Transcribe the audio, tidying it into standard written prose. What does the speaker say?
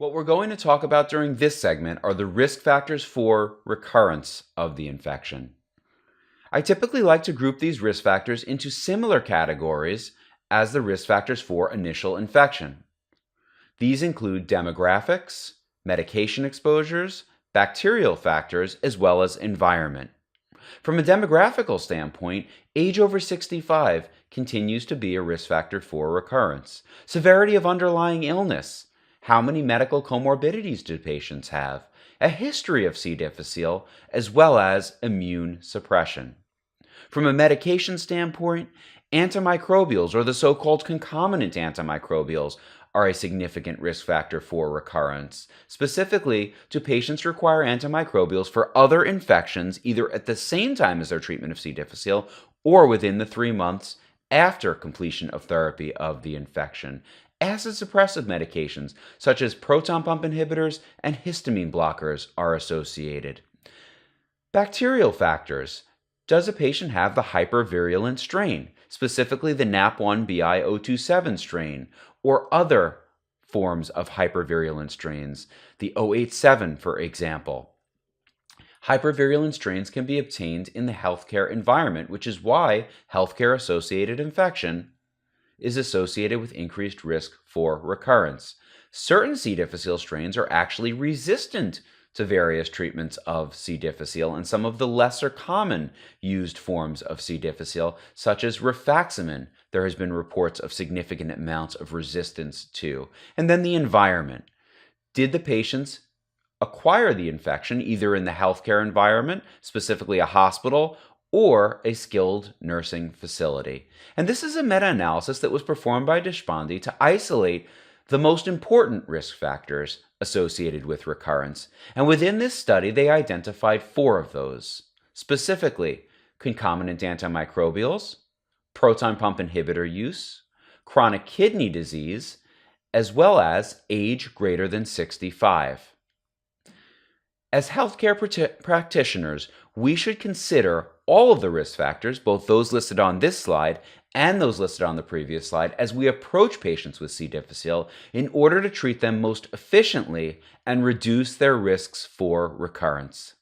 What we're going to talk about during this segment are the risk factors for recurrence of the infection. I typically like to group these risk factors into similar categories as the risk factors for initial infection. These include demographics, medication exposures, bacterial factors, as well as environment. From a demographical standpoint, age over 65 continues to be a risk factor for recurrence. Severity of underlying illness. How many medical comorbidities do patients have? A history of C. difficile, as well as immune suppression. From a medication standpoint, antimicrobials, or the so-called concomitant antimicrobials, are a significant risk factor for recurrence. Specifically, do patients require antimicrobials for other infections either at the same time as their treatment of C. difficile or within the 3 months after completion of therapy of the infection? Acid suppressive medications such as proton pump inhibitors and histamine blockers are associated. Bacterial factors. Does a patient have the hypervirulent strain, specifically the NAP1BI027 strain, or other forms of hypervirulent strains, the 087, for example? Hypervirulent strains can be obtained in the healthcare environment, which is why healthcare-associated infection is associated with increased risk for recurrence. Certain C. difficile strains are actually resistant to various treatments of C. difficile and some of the lesser common used forms of C. difficile, such as rifaximin, there has been reports of significant amounts of resistance to. And then the environment. Did the patients acquire the infection either in the healthcare environment, specifically a hospital, or a skilled nursing facility? And this is a meta-analysis that was performed by Deshpande to isolate the most important risk factors associated with recurrence. And within this study, they identified 4 of those, specifically concomitant antimicrobials, proton pump inhibitor use, chronic kidney disease, as well as age greater than 65. As healthcare practitioners, we should consider all of the risk factors, both those listed on this slide and those listed on the previous slide, as we approach patients with C. difficile in order to treat them most efficiently and reduce their risks for recurrence.